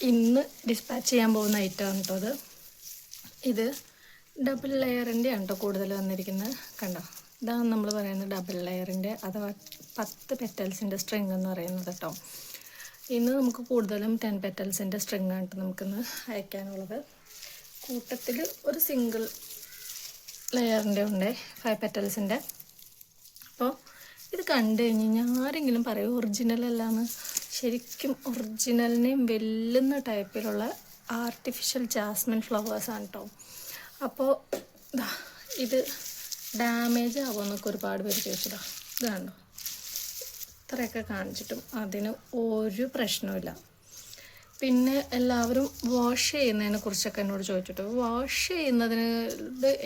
ഇന്ന് ഡിസ്പാച്ച് ചെയ്യാൻ പോകുന്ന ഐറ്റം കേട്ടോ അത്. ഇത് ഡബിൾ ലെയറിൻ്റെ ആണ് കേട്ടോ കൂടുതൽ വന്നിരിക്കുന്നത്. കണ്ടോ, ഇതാണ് നമ്മൾ പറയുന്നത് ഡബിൾ ലെയറിൻ്റെ അഥവാ 10 പെറ്റൽസിൻ്റെ സ്ട്രിങ് എന്ന് പറയുന്നത് കേട്ടോ. ഇന്ന് നമുക്ക് കൂടുതലും 10 പെറ്റൽസിൻ്റെ സ്ട്രിങ് ആണ് നമുക്കിന്ന് അയക്കാനുള്ളത്. കൂട്ടത്തിൽ ഒരു സിംഗിൾ ലെയറിൻ്റെ ഉണ്ട് 5 പെറ്റൽസിൻ്റെ. അപ്പോൾ ഇത് കണ്ടു കഴിഞ്ഞ് കഴിഞ്ഞാൽ ആരെങ്കിലും പറയും ഒറിജിനൽ അല്ലാന്ന്. ശരിക്കും ഒറിജിനലിനെയും വെല്ലുന്ന ടൈപ്പിലുള്ള ആർട്ടിഫിഷ്യൽ ജാസ്മിൻ ഫ്ലവേഴ്സാണ് കേട്ടോ. അപ്പോൾ ഇത് ഡാമേജ് ആവുമെന്നൊക്കെ ഒരുപാട് പേര് ചോദിച്ചതാണ്. ഇത് കണ്ടോ, ഇത്രയൊക്കെ കാണിച്ചിട്ടും അതിന് ഒരു പ്രശ്നവുമില്ല. പിന്നെ എല്ലാവരും വാഷ് ചെയ്യുന്നതിനെ കുറിച്ചൊക്കെ എന്നോട് ചോദിച്ചിട്ട്, വാഷ് ചെയ്യുന്നതിന്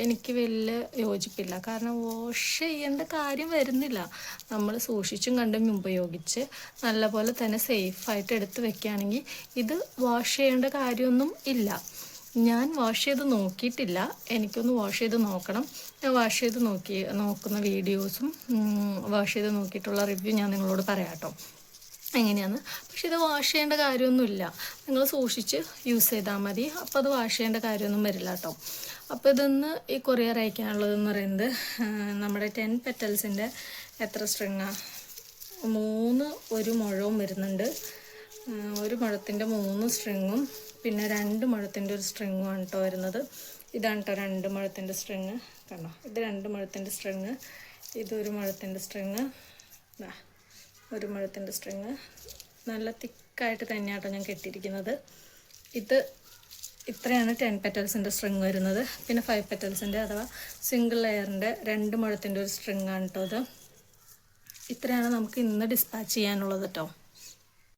എനിക്ക് വലിയ യോജിപ്പില്ല. കാരണം വാഷ് ചെയ്യേണ്ട കാര്യം വരുന്നില്ല. നമ്മൾ സൂക്ഷിച്ചും കണ്ടും ഉപയോഗിച്ച് നല്ലപോലെ തന്നെ സേഫായിട്ട് എടുത്ത് വെക്കുകയാണെങ്കിൽ ഇത് വാഷ് ചെയ്യേണ്ട കാര്യമൊന്നും ഇല്ല. ഞാൻ വാഷ് ചെയ്ത് നോക്കിയിട്ടില്ല, എനിക്കൊന്ന് വാഷ് ചെയ്ത് നോക്കണം. ഞാൻ വാഷ് ചെയ്ത് നോക്കുന്ന വീഡിയോസും വാഷ് ചെയ്ത് നോക്കിയിട്ടുള്ള റിവ്യൂ ഞാൻ നിങ്ങളോട് പറയാം കേട്ടോ എങ്ങനെയാന്ന്. പക്ഷെ ഇത് വാഷ് ചെയ്യേണ്ട കാര്യമൊന്നുമില്ല, നിങ്ങൾ സൂക്ഷിച്ച് യൂസ് ചെയ്താൽ മതി. അപ്പോൾ അത് വാഷ് ചെയ്യേണ്ട കാര്യമൊന്നും വരില്ല കേട്ടോ. അപ്പോൾ ഇതൊന്ന് ഈ കൊറിയർ അയക്കാനുള്ളതെന്ന് പറയുന്നത് നമ്മുടെ 10 പെറ്റൽസിൻ്റെ എത്ര സ്ട്രിങ്ങാണ്, 3 ഒരു മുഴവും വരുന്നുണ്ട്. ഒരു മുഴത്തിൻ്റെ 3 സ്ട്രിങ്ങും പിന്നെ 2 മുഴത്തിൻ്റെ ഒരു സ്ട്രിങ്ങും ആണ് കേട്ടോ വരുന്നത്. ഇതാണ് കേട്ടോ 2 മുഴത്തിൻ്റെ സ്ട്രിങ്. കണ്ടോ, ഇത് 2 മുഴത്തിൻ്റെ സ്ട്രിങ്, ഇതൊരു മുഴത്തിൻ്റെ സ്ട്രിങ്, ഒരു മുഴത്തിൻ്റെ സ്ട്രിങ്. നല്ല തിക്കായിട്ട് തന്നെയാട്ടോ ഞാൻ കെട്ടിയിരിക്കുന്നത്. ഇത് ഇത്രയാണ് 10 പെറ്റൽസിൻ്റെ സ്ട്രിങ് വരുന്നത്. പിന്നെ 5 പെറ്റൽസിൻ്റെ അഥവാ സിംഗിൾ ലെയറിൻ്റെ 2 മുഴത്തിൻ്റെ ഒരു സ്ട്രിങ് ആണ് കേട്ടോ ഇത്. ഇത്രയാണ് നമുക്ക് ഇന്ന് ഡിസ്പാച്ച് ചെയ്യാനുള്ളത് കേട്ടോ.